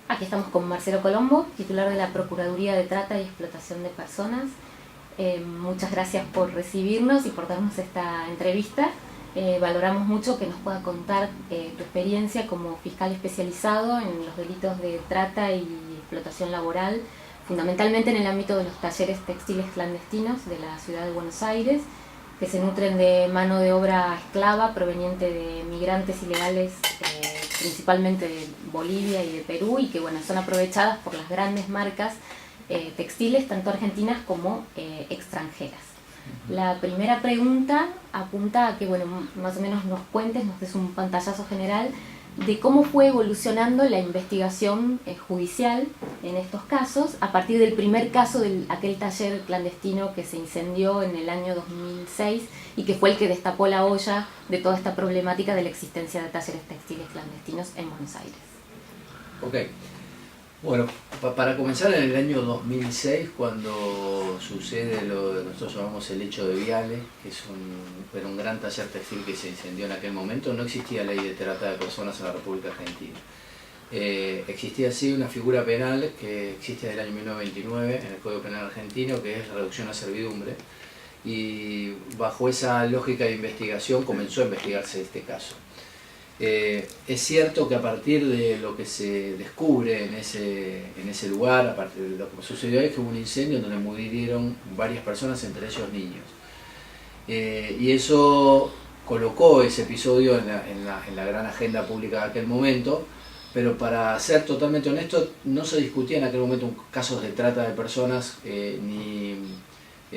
Aquí estamos con Marcelo Colombo, titular de la Procuraduría de Trata y Explotación de Personas. Muchas gracias por recibirnos y por darnos esta entrevista. Valoramos mucho que nos pueda contar tu experiencia como fiscal especializado en los delitos de trata y explotación laboral, fundamentalmente en el ámbito de los talleres textiles clandestinos de la ciudad de Buenos Aires, que se nutren de mano de obra esclava proveniente de migrantes ilegales, principalmente de Bolivia y de Perú, y que bueno, son aprovechadas por las grandes marcas textiles, tanto argentinas como extranjeras. La primera pregunta apunta a que bueno, más o menos nos cuentes, nos des un pantallazo general de cómo fue evolucionando la investigación judicial en estos casos, a partir del primer caso de aquel taller clandestino que se incendió en el año 2006 y que fue el que destapó la olla de toda esta problemática de la existencia de talleres textiles clandestinos en Buenos Aires. Ok, bueno, para comenzar, en el año 2006, cuando sucede lo que nosotros llamamos el hecho de Viale, que era un gran taller textil que se incendió en aquel momento, no existía ley de trata de personas en la República Argentina. Existía sí una figura penal que existe desde el año 1929 en el Código Penal argentino, que es la reducción a servidumbre, y bajo esa lógica de investigación comenzó a investigarse este caso. Es cierto que a partir de lo que se descubre en ese lugar, a partir de lo que sucedió es que hubo un incendio donde murieron varias personas, entre ellos niños. Y eso colocó ese episodio en la gran agenda pública de aquel momento, pero para ser totalmente honesto, no se discutía en aquel momento casos de trata de personas ni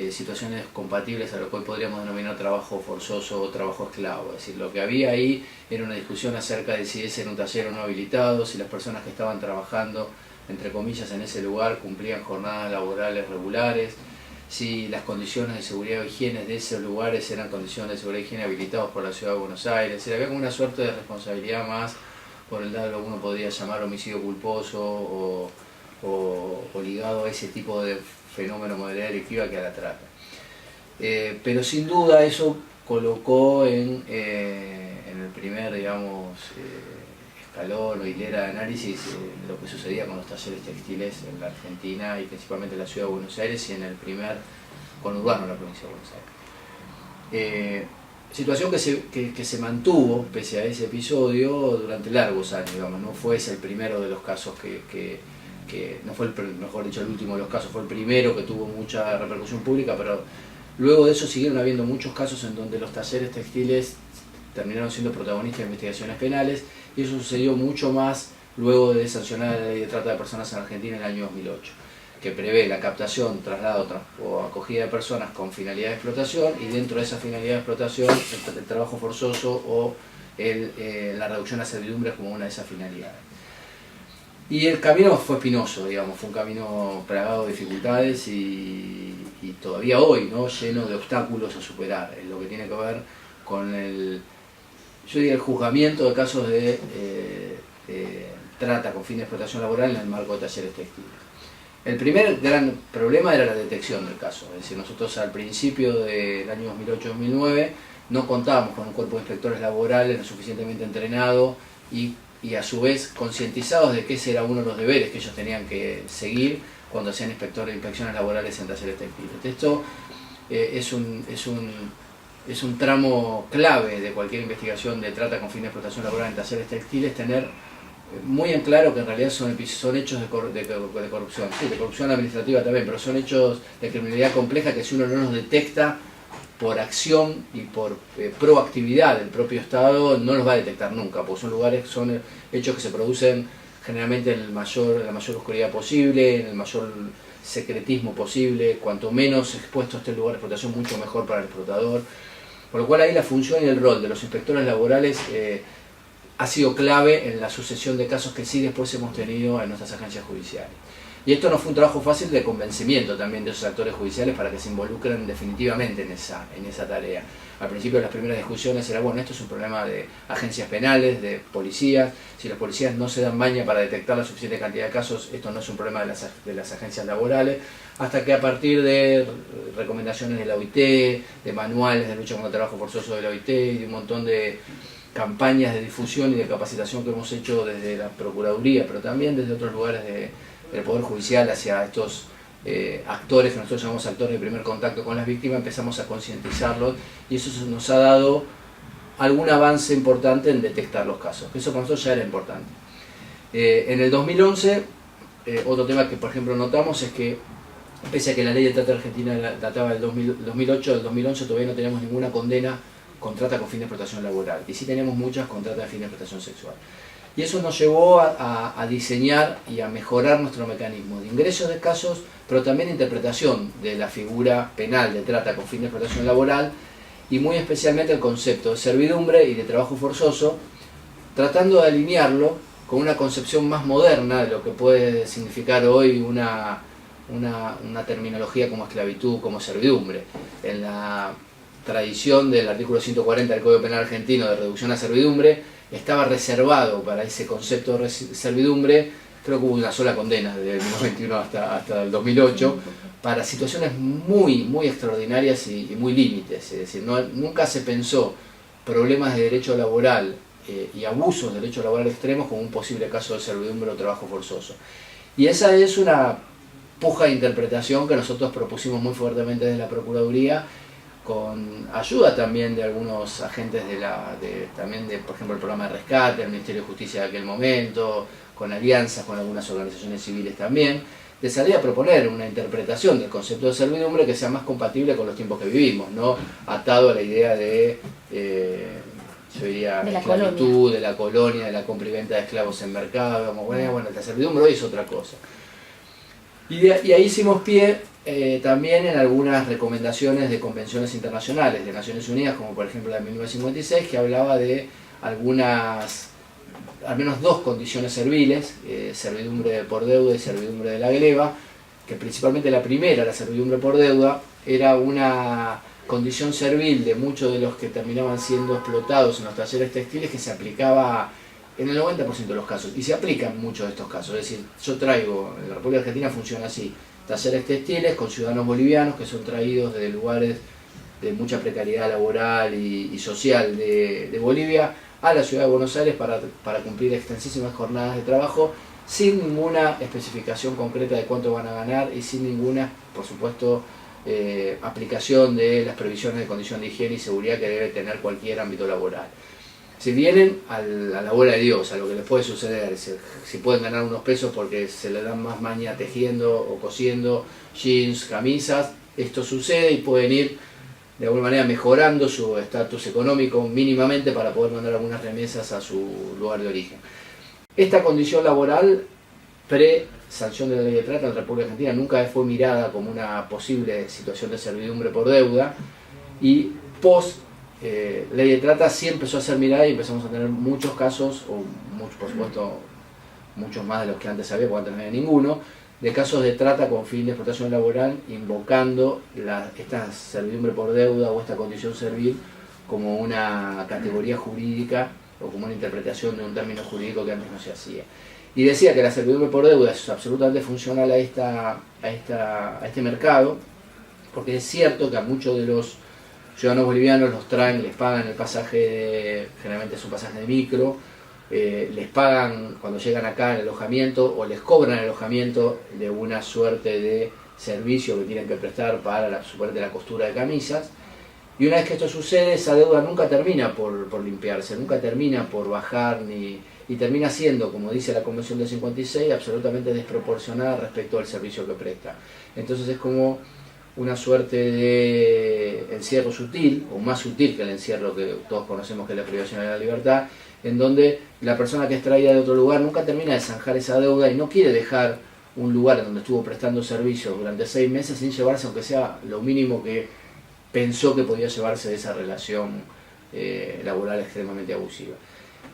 situaciones compatibles a lo cual podríamos denominar trabajo forzoso o trabajo esclavo. Es decir, lo que había ahí era una discusión acerca de si ese era un taller o no habilitado, si las personas que estaban trabajando, entre comillas, en ese lugar cumplían jornadas laborales regulares, si las condiciones de seguridad o higiene de esos lugares eran condiciones de seguridad y higiene habilitados por la Ciudad de Buenos Aires. Es decir, había como una suerte de responsabilidad más por el lado que uno podría llamar homicidio culposo o ligado a ese tipo de fenómeno de modalidad delictiva que a la trata. Pero sin duda eso colocó en el primer, digamos, escalón o hilera de análisis lo que sucedía con los talleres textiles en la Argentina y principalmente en la Ciudad de Buenos Aires y en el primer conurbano de la provincia de Buenos Aires. Situación que se mantuvo pese a ese episodio durante largos años, digamos, no fue ese el primero de los casos que no fue mejor dicho el último de los casos, fue el primero que tuvo mucha repercusión pública, pero luego de eso siguieron habiendo muchos casos en donde los talleres textiles terminaron siendo protagonistas de investigaciones penales, y eso sucedió mucho más luego de sancionar la ley de trata de personas en Argentina en el año 2008, que prevé la captación, traslado o acogida de personas con finalidad de explotación, y dentro de esa finalidad de explotación el trabajo forzoso o la reducción a servidumbre como una de esas finalidades. Y el camino fue espinoso, digamos, fue un camino plagado de dificultades y todavía hoy, ¿no?, lleno de obstáculos a superar, en lo que tiene que ver con el juzgamiento de casos de trata con fin de explotación laboral en el marco de talleres textiles. El primer gran problema era la detección del caso, es decir, nosotros al principio del año 2008-2009 no contábamos con un cuerpo de inspectores laborales lo suficientemente entrenado y a su vez concientizados de que ese era uno de los deberes que ellos tenían que seguir cuando hacían inspecciones laborales en talleres textiles. Esto es un tramo clave de cualquier investigación de trata con fin de explotación laboral en talleres textiles, tener muy en claro que en realidad son hechos de corrupción, sí, de corrupción administrativa también, pero son hechos de criminalidad compleja que si uno no los detecta por acción y por proactividad del propio Estado no los va a detectar nunca, porque son hechos que se producen generalmente en la mayor oscuridad posible, en el mayor secretismo posible. Cuanto menos expuesto esté el lugar de explotación, mucho mejor para el explotador. Por lo cual ahí la función y el rol de los inspectores laborales ha sido clave en la sucesión de casos que sí después hemos tenido en nuestras agencias judiciales. Y esto no fue un trabajo fácil de convencimiento también de esos actores judiciales para que se involucren definitivamente en esa tarea. Al principio las primeras discusiones era, bueno, esto es un problema de agencias penales, de policías, si las policías no se dan maña para detectar la suficiente cantidad de casos, esto no es un problema de las agencias laborales, hasta que a partir de recomendaciones de la OIT, de manuales de lucha contra el trabajo forzoso de la OIT y de un montón de campañas de difusión y de capacitación que hemos hecho desde la Procuraduría, pero también desde otros lugares del Poder Judicial hacia estos actores que nosotros llamamos actores de primer contacto con las víctimas, empezamos a concientizarlos y eso nos ha dado algún avance importante en detectar los casos, que eso para nosotros ya era importante. En el 2011, otro tema que por ejemplo notamos es que pese a que la ley de trata argentina databa del 2008, del 2011 todavía no teníamos ninguna condena con trata con fin de explotación laboral, y sí tenemos muchas con trata de fin de explotación sexual. Y eso nos llevó a diseñar y a mejorar nuestro mecanismo de ingresos de casos, pero también de interpretación de la figura penal de trata con fin de explotación laboral, y muy especialmente el concepto de servidumbre y de trabajo forzoso, tratando de alinearlo con una concepción más moderna de lo que puede significar hoy una terminología como esclavitud, como servidumbre. En la tradición del artículo 140 del Código Penal argentino de reducción a servidumbre, estaba reservado para ese concepto de servidumbre, creo que hubo una sola condena desde el 1991 hasta el 2008, para situaciones muy extraordinarias y muy límites. Es decir, nunca se pensó problemas de derecho laboral y abusos de derecho laboral extremos como un posible caso de servidumbre o trabajo forzoso. Y esa es una puja de interpretación que nosotros propusimos muy fuertemente desde la Procuraduría, con ayuda también de algunos agentes también de, por ejemplo, el programa de rescate, el Ministerio de Justicia de aquel momento, con alianzas con algunas organizaciones civiles también, de salir a proponer una interpretación del concepto de servidumbre que sea más compatible con los tiempos que vivimos, no atado a la idea de yo diría, de la esclavitud, colonia. de la colonia, de la compra y venta de esclavos en mercado, como bueno, la servidumbre hoy es otra cosa. Y ahí hicimos pie también en algunas recomendaciones de convenciones internacionales de Naciones Unidas, como por ejemplo la de 1956, que hablaba de algunas, al menos dos condiciones serviles, servidumbre por deuda y servidumbre de la gleba, que principalmente la primera, la servidumbre por deuda, era una condición servil de muchos de los que terminaban siendo explotados en los talleres textiles, que se aplicaba en el 90% de los casos, y se aplican muchos de estos casos. Es decir, yo traigo, en la República Argentina funciona así, talleres textiles con ciudadanos bolivianos que son traídos de lugares de mucha precariedad laboral y social de Bolivia a la ciudad de Buenos Aires para cumplir extensísimas jornadas de trabajo sin ninguna especificación concreta de cuánto van a ganar y sin ninguna, por supuesto, aplicación de las previsiones de condición de higiene y seguridad que debe tener cualquier ámbito laboral. Si vienen a la bola de Dios, a lo que les puede suceder, si pueden ganar unos pesos porque se les dan más maña tejiendo o cosiendo jeans, camisas, esto sucede y pueden ir de alguna manera mejorando su estatus económico mínimamente para poder mandar algunas remesas a su lugar de origen. Esta condición laboral pre-sanción de la ley de trata en la República Argentina nunca fue mirada como una posible situación de servidumbre por deuda, y post ley de trata sí empezó a ser mirada y empezamos a tener muchos casos, por supuesto muchos más de los que antes había, porque antes no había ninguno, de casos de trata con fin de explotación laboral invocando esta servidumbre por deuda o esta condición servil como una categoría jurídica o como una interpretación de un término jurídico que antes no se hacía. Y decía que la servidumbre por deuda es absolutamente funcional a este mercado, porque es cierto que a muchos de los ciudadanos bolivianos los traen, les pagan el pasaje, generalmente es un pasaje de micro, les pagan cuando llegan acá el alojamiento o les cobran el alojamiento de una suerte de servicio que tienen que prestar para suponete la costura de camisas, y una vez que esto sucede, esa deuda nunca termina por limpiarse, nunca termina por bajar, y termina siendo, como dice la Convención del 56, absolutamente desproporcionada respecto al servicio que presta. Entonces es como una suerte de encierro sutil, o más sutil que el encierro que todos conocemos que es la privación de la libertad, en donde la persona que es traída de otro lugar nunca termina de zanjar esa deuda y no quiere dejar un lugar en donde estuvo prestando servicios durante 6 meses sin llevarse, aunque sea lo mínimo que pensó que podía llevarse de esa relación laboral extremadamente abusiva.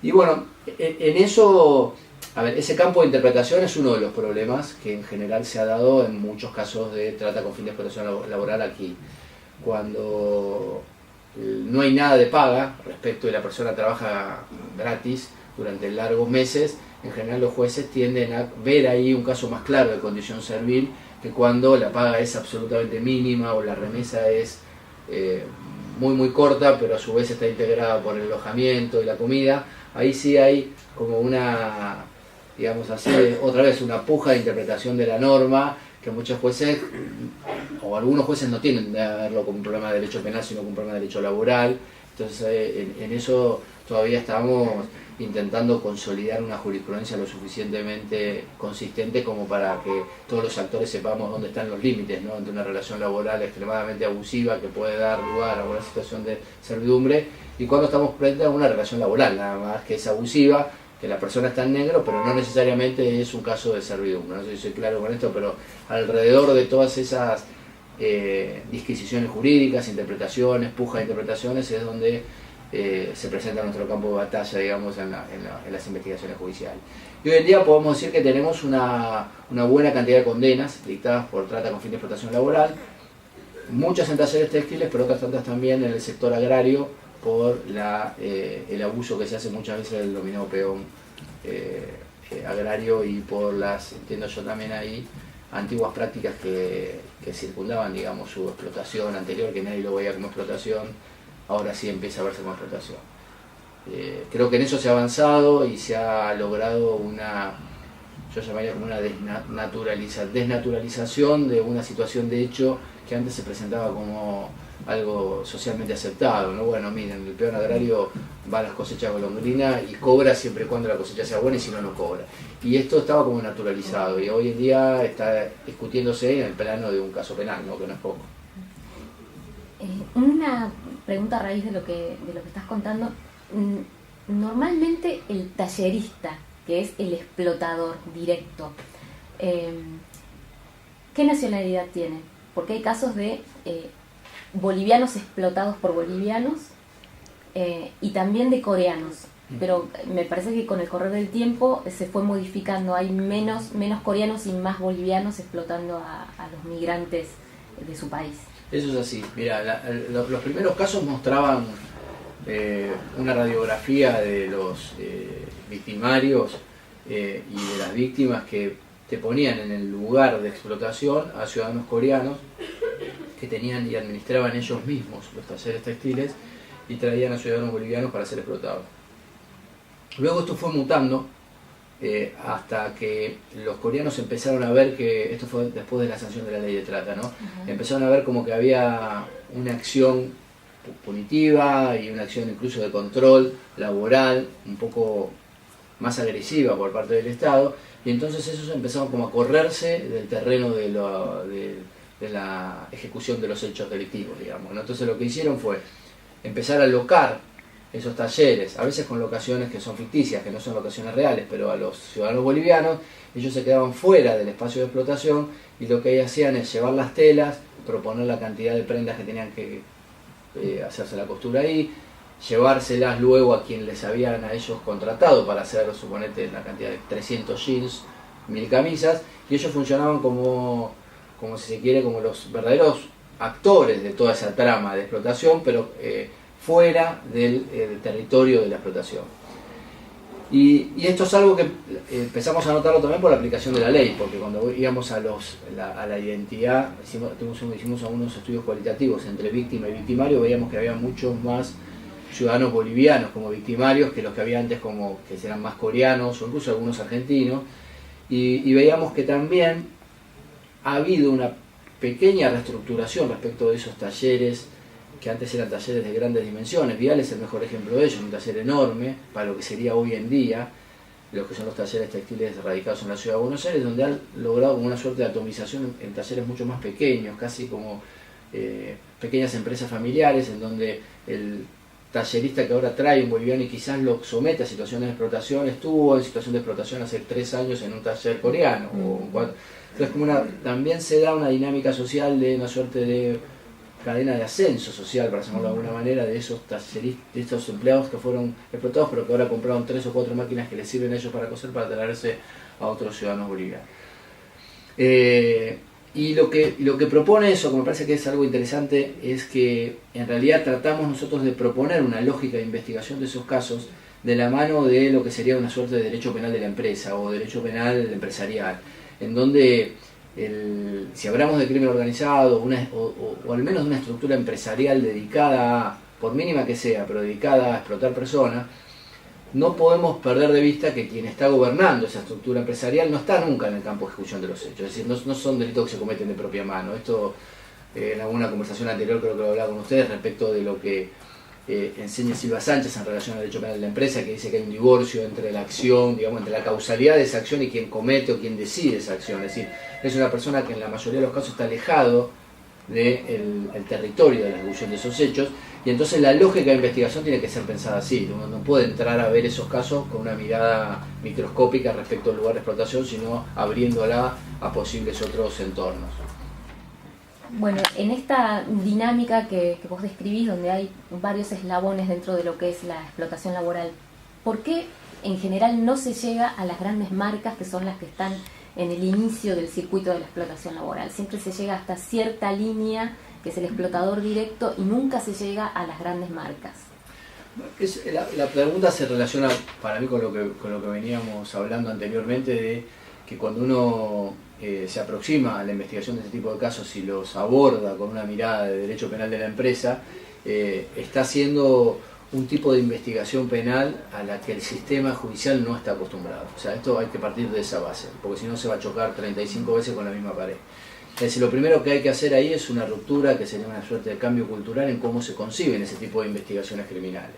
Y bueno, en eso, a ver, ese campo de interpretación es uno de los problemas que en general se ha dado en muchos casos de trata con fin de explotación laboral aquí. Cuando no hay nada de paga respecto de la persona trabaja gratis durante largos meses, en general los jueces tienden a ver ahí un caso más claro de condición servil que cuando la paga es absolutamente mínima o la remesa es muy corta, pero a su vez está integrada por el alojamiento y la comida, ahí sí hay como una, digamos así, otra vez una puja de interpretación de la norma, que muchos jueces, o algunos jueces no tienen de verlo como un problema de derecho penal, sino como un problema de derecho laboral. Entonces en eso todavía estamos intentando consolidar una jurisprudencia lo suficientemente consistente como para que todos los actores sepamos dónde están los límites, ¿no?, ante una relación laboral extremadamente abusiva que puede dar lugar a una situación de servidumbre, y cuando estamos frente a una relación laboral, nada más que es abusiva, que la persona está en negro, pero no necesariamente es un caso de servidumbre. No sé si soy claro con esto, pero alrededor de todas esas disquisiciones jurídicas, interpretaciones, pujas de interpretaciones, es donde se presenta nuestro campo de batalla, digamos, en las investigaciones judiciales. Y hoy en día podemos decir que tenemos una buena cantidad de condenas dictadas por trata con fin de explotación laboral, muchas en talleres textiles, pero otras tantas también en el sector agrario, por el abuso que se hace muchas veces del denominado peón agrario, y por las, entiendo yo también ahí, antiguas prácticas que circundaban, digamos, su explotación anterior, que nadie lo veía como explotación, ahora sí empieza a verse como explotación. Creo que en eso se ha avanzado y se ha logrado una, yo llamaría como una desnaturalización de una situación de hecho que antes se presentaba como algo socialmente aceptado, ¿no? Bueno, miren, el peón agrario va a las cosechas golondrina y cobra siempre y cuando la cosecha sea buena, y si no, no cobra. Y esto estaba como naturalizado, y hoy en día está discutiéndose en el plano de un caso penal, ¿no?, que no es poco. Una pregunta a raíz de lo que estás contando. Normalmente el tallerista, que es el explotador directo, ¿qué nacionalidad tiene? Porque hay casos de bolivianos explotados por bolivianos y también de coreanos, pero me parece que con el correr del tiempo se fue modificando, hay menos coreanos y más bolivianos explotando a los migrantes de su país. Eso es así. Mira, los primeros casos mostraban una radiografía de los victimarios y de las víctimas, que te ponían en el lugar de explotación a ciudadanos coreanos que tenían y administraban ellos mismos los talleres textiles y traían a ciudadanos bolivianos para ser explotados. Luego esto fue mutando hasta que los coreanos empezaron a ver que, esto fue después de la sanción de la ley de trata, ¿no? Empezaron a ver como que había una acción punitiva y una acción incluso de control laboral un poco más agresiva por parte del Estado, y entonces esos empezaron como a correrse del terreno de la ejecución de los hechos delictivos, digamos, ¿no? Entonces lo que hicieron fue empezar a alocar esos talleres, a veces con locaciones que son ficticias, que no son locaciones reales, pero a los ciudadanos bolivianos, ellos se quedaban fuera del espacio de explotación, y lo que hacían es llevar las telas, proponer la cantidad de prendas que tenían que hacerse la costura ahí, llevárselas luego a quien les habían a ellos contratado para hacer, suponete, la cantidad de 300 jeans, 1000 camisas, y ellos funcionaban como si se quiere, como los verdaderos actores de toda esa trama de explotación, pero fuera del territorio de la explotación. Y esto es algo que empezamos a notarlo también por la aplicación de la ley, porque cuando íbamos a la identidad, hicimos algunos estudios cualitativos entre víctima y victimario, veíamos que había muchos más ciudadanos bolivianos como victimarios que los que había antes, como que eran más coreanos o incluso algunos argentinos, y veíamos que también ha habido una pequeña reestructuración respecto de esos talleres que antes eran talleres de grandes dimensiones. Vial es el mejor ejemplo de ello, un taller enorme para lo que sería hoy en día lo que son los talleres textiles radicados en la ciudad de Buenos Aires, donde han logrado como una suerte de atomización en talleres mucho más pequeños, casi como pequeñas empresas familiares, en donde el tallerista que ahora trae un boliviano y quizás lo somete a situaciones de explotación, estuvo en situación de explotación hace 3 años en un taller coreano o 4. Entonces también se da una dinámica social de una suerte de cadena de ascenso social, para llamarlo de alguna manera, de esos talleristas, de estos empleados que fueron explotados, pero que ahora compraron 3 o 4 máquinas que les sirven a ellos para coser, para traerse a otros ciudadanos bolivianos. Y lo que propone eso, que me parece que es algo interesante, es que en realidad tratamos nosotros de proponer una lógica de investigación de esos casos de la mano de lo que sería una suerte de derecho penal de la empresa o derecho penal empresarial, en donde si hablamos de crimen organizado o al menos de una estructura empresarial dedicada a, por mínima que sea, pero dedicada a explotar personas, no podemos perder de vista que quien está gobernando esa estructura empresarial no está nunca en el campo de ejecución de los hechos. Es decir, no son delitos que se cometen de propia mano. Esto, en alguna conversación anterior creo que lo hablaba con ustedes respecto de lo que enseña Silva Sánchez en relación al derecho penal de la empresa, que dice que hay un divorcio entre la acción, digamos, entre la causalidad de esa acción y quien comete o quien decide esa acción. Es decir, es una persona que en la mayoría de los casos está alejado del territorio de la ejecución de esos hechos, y entonces la lógica de investigación tiene que ser pensada así. Uno no puede entrar a ver esos casos con una mirada microscópica respecto al lugar de explotación, sino abriéndola a posibles otros entornos. Bueno, en esta dinámica que vos describís, donde hay varios eslabones dentro de lo que es la explotación laboral, ¿por qué en general no se llega a las grandes marcas que son las que están en el inicio del circuito de la explotación laboral? Siempre se llega hasta cierta línea, que es el explotador directo, y nunca se llega a las grandes marcas. La pregunta se relaciona para mí con lo que veníamos hablando anteriormente, de que cuando uno se aproxima a la investigación de este tipo de casos y los aborda con una mirada de derecho penal de la empresa, está haciendo un tipo de investigación penal a la que el sistema judicial no está acostumbrado. O sea, esto hay que partir de esa base, porque si no se va a chocar 35 veces con la misma pared. Es decir, lo primero que hay que hacer ahí es una ruptura, que sería una suerte de cambio cultural en cómo se conciben ese tipo de investigaciones criminales.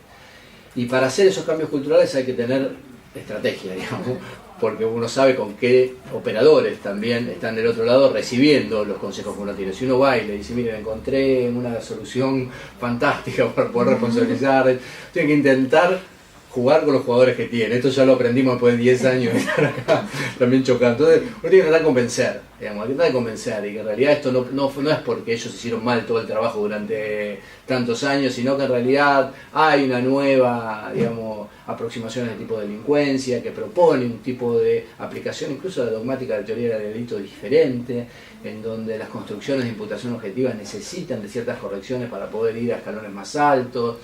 Y para hacer esos cambios culturales hay que tener estrategia, digamos, porque uno sabe con qué operadores también están del otro lado recibiendo los consejos que uno tiene. Si uno va y le dice, miren, encontré una solución fantástica para poder responsabilizar, tiene que intentar jugar con los jugadores que tiene. Esto ya lo aprendimos después de 10 años de estar acá también chocando. Entonces, uno tiene que intentar convencer, digamos, hay que intentar de convencer, y que en realidad esto no es porque ellos hicieron mal todo el trabajo durante tantos años, sino que en realidad hay una nueva, digamos, aproximación a este tipo de delincuencia, que propone un tipo de aplicación incluso de la dogmática de teoría del delito diferente, en donde las construcciones de imputación objetiva necesitan de ciertas correcciones para poder ir a escalones más altos.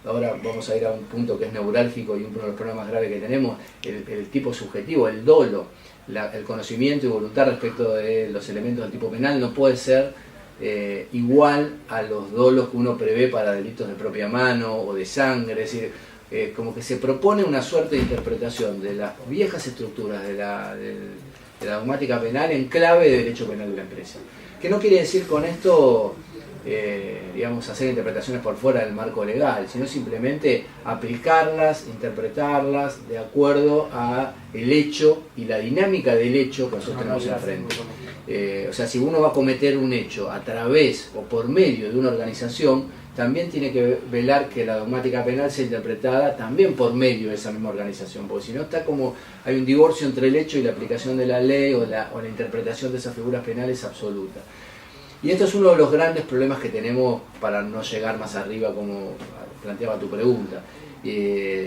Ahora vamos a ir a un punto que es neurálgico y uno de los problemas más graves que tenemos, el tipo subjetivo, el dolo, el conocimiento y voluntad respecto de los elementos del tipo penal no puede ser igual a los dolos que uno prevé para delitos de propia mano o de sangre. Es decir, como que se propone una suerte de interpretación de las viejas estructuras de la dogmática penal en clave de derecho penal de la empresa. Que no quiere decir con esto digamos, hacer interpretaciones por fuera del marco legal, sino simplemente aplicarlas, interpretarlas de acuerdo a el hecho y la dinámica del hecho que nosotros tenemos enfrente. O sea, si uno va a cometer un hecho a través o por medio de una organización, también tiene que velar que la dogmática penal sea interpretada también por medio de esa misma organización, porque si no está como hay un divorcio entre el hecho y la aplicación de la ley o la interpretación de esas figuras penales absoluta. Y esto es uno de los grandes problemas que tenemos para no llegar más arriba, como planteaba tu pregunta,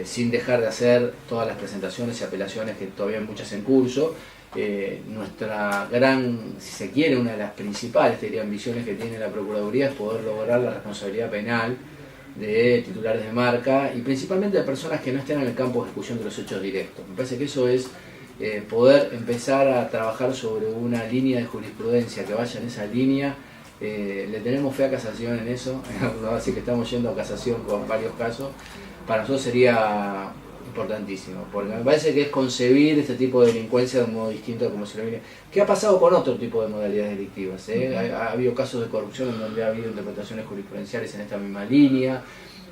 sin dejar de hacer todas las presentaciones y apelaciones, que todavía hay muchas en curso. Nuestra gran, si se quiere, una de las principales ambiciones que tiene la Procuraduría es poder lograr la responsabilidad penal de titulares de marca y principalmente de personas que no estén en el campo de ejecución de los hechos directos. Me parece que eso es poder empezar a trabajar sobre una línea de jurisprudencia que vaya en esa línea. Le tenemos fe a casación en eso, así que estamos yendo a casación con varios casos. Para nosotros sería importantísimo, porque me parece que es concebir este tipo de delincuencia de un modo distinto a como se lo viene. ¿Qué ha pasado con otro tipo de modalidades delictivas? Ha habido casos de corrupción en donde ha habido interpretaciones jurisprudenciales en esta misma línea,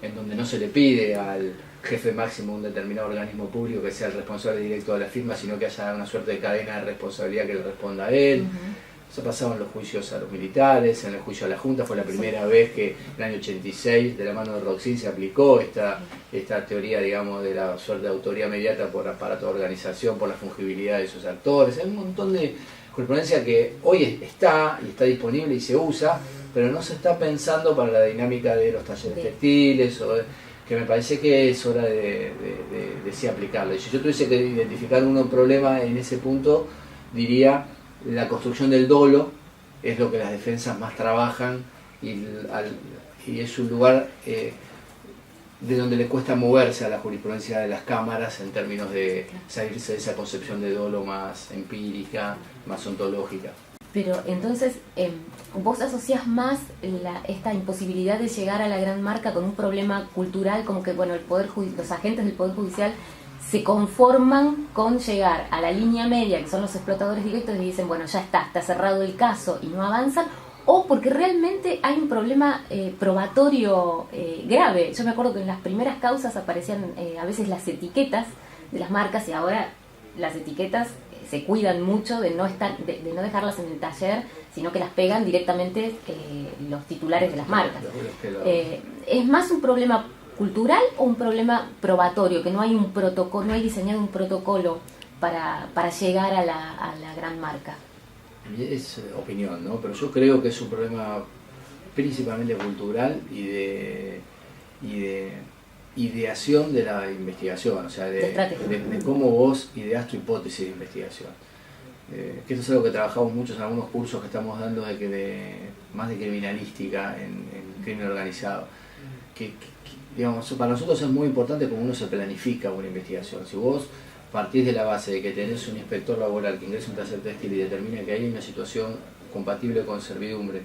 en donde no se le pide al jefe máximo de un determinado organismo público que sea el responsable directo de la firma, sino que haya una suerte de cadena de responsabilidad que le responda a él. Eso pasaba en los juicios a los militares, en el juicio a la Junta. Fue la primera vez que en el año 86, de la mano de Roxin, se aplicó esta teoría, digamos, de la suerte de autoría mediata por aparato de organización, por la fungibilidad de esos actores. Hay un montón de jurisprudencia que hoy está y está disponible y se usa, pero no se está pensando para la dinámica de los talleres textiles, que me parece que es hora de sí aplicarlo. Y si yo tuviese que identificar un problema en ese punto, diría: la construcción del dolo es lo que las defensas más trabajan y es un lugar de donde le cuesta moverse a la jurisprudencia de las cámaras en términos de salirse de esa concepción de dolo más empírica, más ontológica. Pero entonces, vos asociás más esta imposibilidad de llegar a la gran marca con un problema cultural, como que bueno, los agentes del Poder Judicial se conforman con llegar a la línea media, que son los explotadores directos, y dicen, bueno, ya está cerrado el caso y no avanzan, o porque realmente hay un problema probatorio grave. Yo me acuerdo que en las primeras causas aparecían a veces las etiquetas de las marcas, y ahora las etiquetas se cuidan mucho de no dejarlas en el taller, sino que las pegan directamente los titulares de las marcas. ¿Es más un problema cultural o un problema probatorio, que no hay un protocolo, no hay diseñado un protocolo para llegar a la gran marca? Es opinión, ¿no? Pero yo creo que es un problema principalmente cultural y de ideación de la investigación, o sea, de cómo vos ideás tu hipótesis de investigación. Que esto es algo que trabajamos mucho en algunos cursos que estamos dando más de criminalística en crimen organizado. Digamos, para nosotros es muy importante cómo uno se planifica una investigación. Si vos partís de la base de que tenés un inspector laboral que ingresa un taller textil y determina que hay una situación compatible con servidumbre,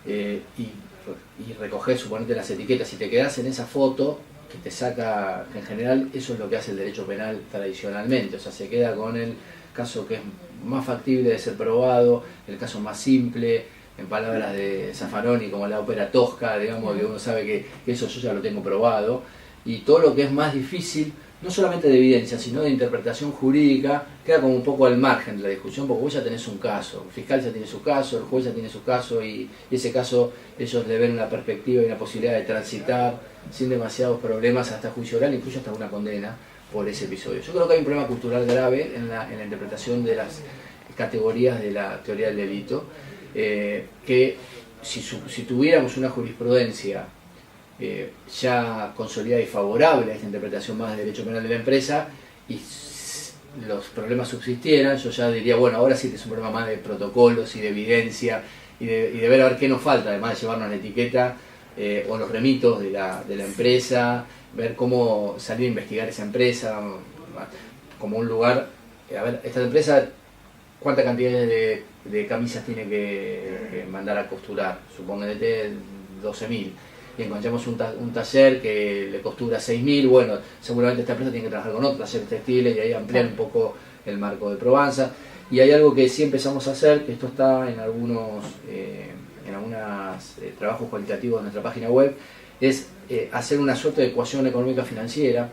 y recogés, suponete, las etiquetas y te quedás en esa foto que te saca, que en general eso es lo que hace el derecho penal tradicionalmente, o sea, se queda con el caso que es más factible de ser probado, el caso más simple, en palabras de Zaffaroni, como la ópera tosca, digamos, que uno sabe que eso yo ya lo tengo probado, y todo lo que es más difícil, no solamente de evidencia, sino de interpretación jurídica, queda como un poco al margen de la discusión, porque vos ya tenés un caso, el fiscal ya tiene su caso, el juez ya tiene su caso, y ese caso ellos le ven una perspectiva y una posibilidad de transitar sin demasiados problemas hasta juicio oral, incluso hasta una condena por ese episodio. Yo creo que hay un problema cultural grave en la interpretación de las categorías de la teoría del delito, que si tuviéramos una jurisprudencia ya consolidada y favorable a esta interpretación más del derecho penal de la empresa, y los problemas subsistieran, yo ya diría, bueno, ahora sí que es un problema más de protocolos y de evidencia y de ver a ver qué nos falta, además de llevarnos la etiqueta o los remitos de la empresa, ver cómo salir a investigar esa empresa como un lugar, a ver, esta empresa cuánta cantidad de camisas tiene que mandar a costurar, supongete 12.000, y encontramos un taller que le costura 6.000, bueno, seguramente esta empresa tiene que trabajar con otros talleres textiles y ahí ampliar un poco el marco de probanza. Y hay algo que sí empezamos a hacer, que esto está en algunos trabajos cualitativos de nuestra página web, es hacer una suerte de ecuación económica financiera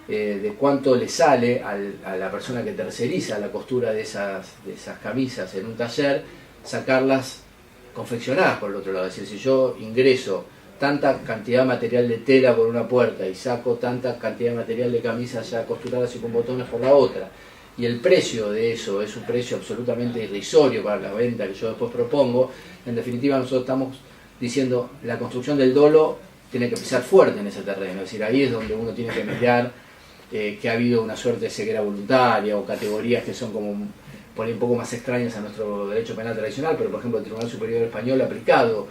de cuánto le sale a la persona que terceriza la costura de esas camisas en un taller, sacarlas confeccionadas por el otro lado. Es decir, si yo ingreso tanta cantidad de material de tela por una puerta y saco tanta cantidad de material de camisas ya costuradas y con botones por la otra, y el precio de eso es un precio absolutamente irrisorio para la venta que yo después propongo, en definitiva nosotros estamos diciendo la construcción del dolo tiene que pisar fuerte en ese terreno, es decir, ahí es donde uno tiene que mirar que ha habido una suerte de ceguera voluntaria o categorías que son como por ahí un poco más extrañas a nuestro derecho penal tradicional, pero por ejemplo el Tribunal Superior Español ha aplicado,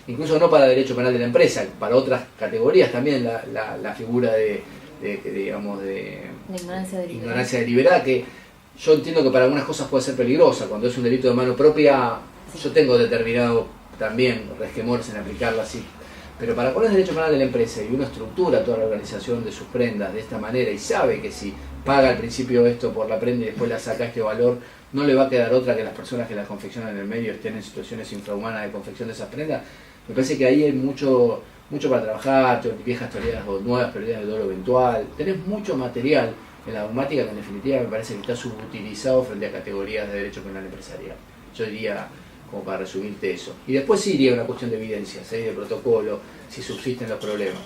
incluso no para derecho penal de la empresa, para otras categorías también la figura de ignorancia deliberada, que yo entiendo que para algunas cosas puede ser peligrosa. Cuando es un delito de mano propia, yo tengo determinado también resquemores en aplicarla así. Pero para cuando es derecho penal de la empresa y uno estructura toda la organización de sus prendas de esta manera y sabe que si paga al principio esto por la prenda y después la saca este valor, no le va a quedar otra que las personas que las confeccionan en el medio estén en situaciones infrahumanas de confección de esas prendas, me parece que ahí hay mucho para trabajar, viejas teorías o nuevas teorías de dolo eventual. Tenés mucho material en la dogmática que en definitiva me parece que está subutilizado frente a categorías de derecho penal empresarial. Yo diría, como para resumirte eso. Y después sí iría una cuestión de evidencias, de protocolo, si subsisten los problemas.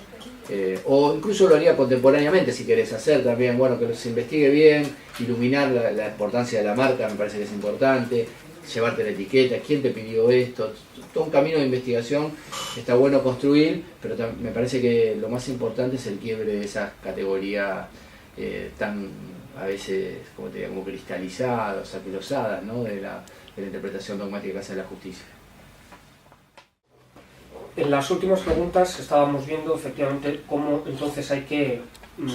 O incluso lo haría contemporáneamente si querés hacer también, bueno, que se investigue bien, iluminar la importancia de la marca, me parece que es importante, llevarte la etiqueta, quién te pidió esto, todo un camino de investigación está bueno construir, pero me parece que lo más importante es el quiebre de esas categorías tan a veces como cristalizadas, aquilosadas, ¿no? de la interpretación dogmática que hace la justicia. En las últimas preguntas estábamos viendo efectivamente cómo entonces hay que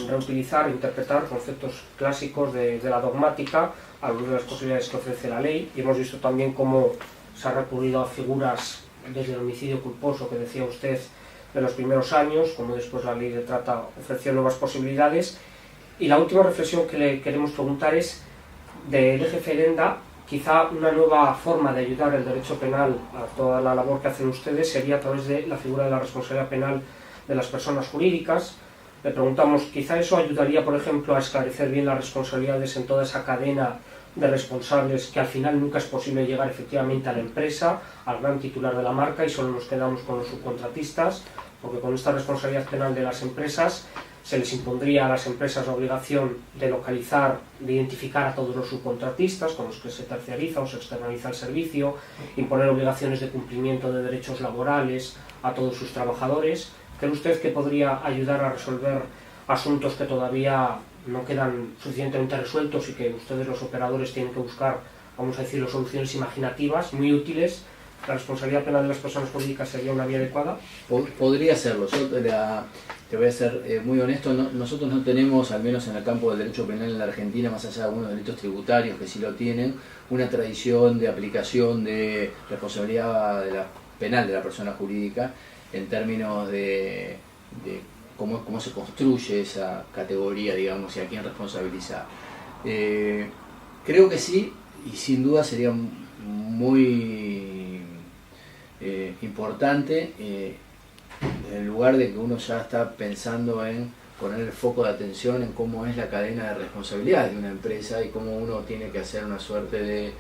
reutilizar e interpretar conceptos clásicos de la dogmática a la luz de las posibilidades que ofrece la ley, y hemos visto también cómo se ha recurrido a figuras desde el homicidio culposo que decía usted de los primeros años, como después la ley de trata ofreció nuevas posibilidades. Y la última reflexión que le queremos preguntar es, del eje Ferenda, quizá una nueva forma de ayudar el derecho penal a toda la labor que hacen ustedes sería a través de la figura de la responsabilidad penal de las personas jurídicas. Le preguntamos, quizá eso ayudaría, por ejemplo, a esclarecer bien las responsabilidades en toda esa cadena de responsables, que al final nunca es posible llegar efectivamente a la empresa, al gran titular de la marca, y solo nos quedamos con los subcontratistas, porque con esta responsabilidad penal de las empresas se les impondría a las empresas la obligación de localizar, de identificar a todos los subcontratistas con los que se terciariza o se externaliza el servicio, imponer obligaciones de cumplimiento de derechos laborales a todos sus trabajadores. ¿Cree usted que podría ayudar a resolver asuntos que todavía no quedan suficientemente resueltos y que ustedes, los operadores, tienen que buscar, vamos a decir, soluciones imaginativas, muy útiles? ¿La responsabilidad penal de las personas jurídicas sería una vía adecuada? Podría serlo. Yo te voy a ser muy honesto, nosotros no tenemos, al menos en el campo del derecho penal en la Argentina, más allá de algunos delitos tributarios que sí lo tienen, una tradición de aplicación de responsabilidad penal de la persona jurídica en términos de cómo se construye esa categoría, digamos, y a quién responsabilizar. Creo que sí, y sin duda sería muy importante, en lugar de que uno ya está pensando en poner el foco de atención en cómo es la cadena de responsabilidad de una empresa y cómo uno tiene que hacer una suerte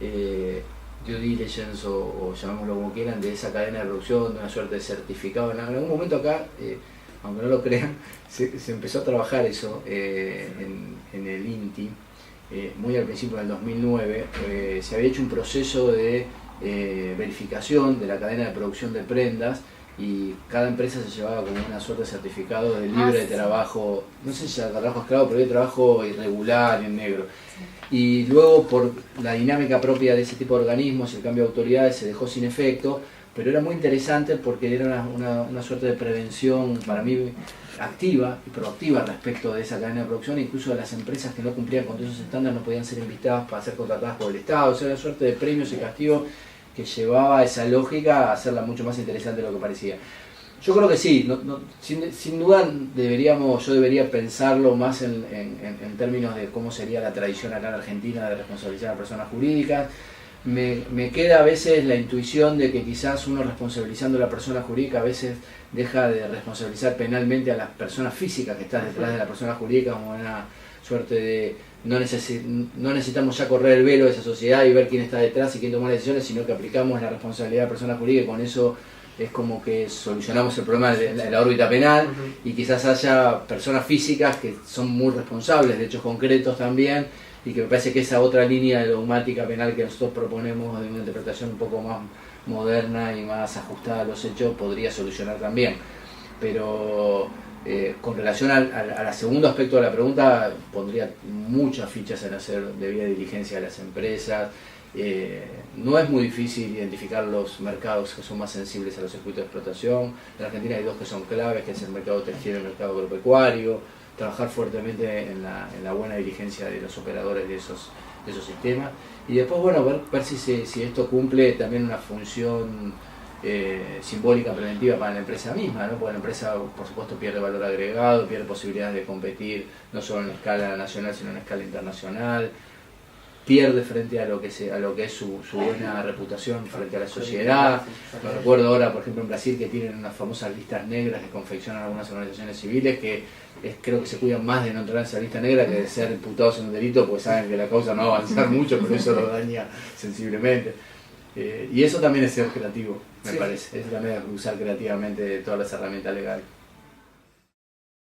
de due diligence o llamémoslo como quieran, de esa cadena de producción, de una suerte de certificado. En algún momento acá, aunque no lo crean, se empezó a trabajar eso en el INTI, muy al principio del 2009, se había hecho un proceso de verificación de la cadena de producción de prendas, y cada empresa se llevaba como una suerte de certificado de libre de trabajo, no sé si era trabajo esclavo, pero de trabajo irregular, en negro. Y luego, por la dinámica propia de ese tipo de organismos, el cambio de autoridades se dejó sin efecto, pero era muy interesante porque era una suerte de prevención, para mí, activa y proactiva respecto de esa cadena de producción. Incluso las empresas que no cumplían con esos estándares no podían ser invitadas para ser contratadas por el Estado. O sea, era una suerte de premios y castigos que llevaba esa lógica a hacerla mucho más interesante de lo que parecía. Yo creo que sí, sin duda yo debería pensarlo más en términos de cómo sería la tradición acá en Argentina de responsabilizar a personas jurídicas. Me queda a veces la intuición de que quizás uno, responsabilizando a la persona jurídica, a veces deja de responsabilizar penalmente a las personas físicas que están detrás de la persona jurídica, como una suerte de no necesitamos ya correr el velo de esa sociedad y ver quién está detrás y quién toma las decisiones, sino que aplicamos la responsabilidad de la persona jurídica, y con eso es como que solucionamos el problema de la órbita penal. Y quizás haya personas físicas que son muy responsables de hechos concretos también, y que me parece que esa otra línea de dogmática penal que nosotros proponemos, de una interpretación un poco más moderna y más ajustada a los hechos, podría solucionar también. Pero con relación al segundo aspecto de la pregunta, pondría muchas fichas en hacer debida diligencia a las empresas. No es muy difícil identificar los mercados que son más sensibles a los circuitos de explotación. En Argentina hay dos que son claves, que es el mercado textil y el mercado agropecuario. Trabajar fuertemente en la buena diligencia de los operadores de esos sistemas. Y después, bueno, ver si esto cumple también una función simbólica preventiva para la empresa misma, ¿no? Porque la empresa, por supuesto, pierde valor agregado, pierde posibilidades de competir no solo en escala nacional, sino en escala internacional, pierde frente a lo que es su buena reputación frente a la sociedad. Lo recuerdo ahora, por ejemplo, en Brasil, que tienen unas famosas listas negras que confeccionan algunas organizaciones civiles, que creo que se cuidan más de no entrar en esa lista negra que de ser imputados en un delito, porque saben que la causa no va a avanzar mucho, pero eso lo daña sensiblemente. Y eso también es ser creativo, me parece. Eso también es usar creativamente todas las herramientas legales.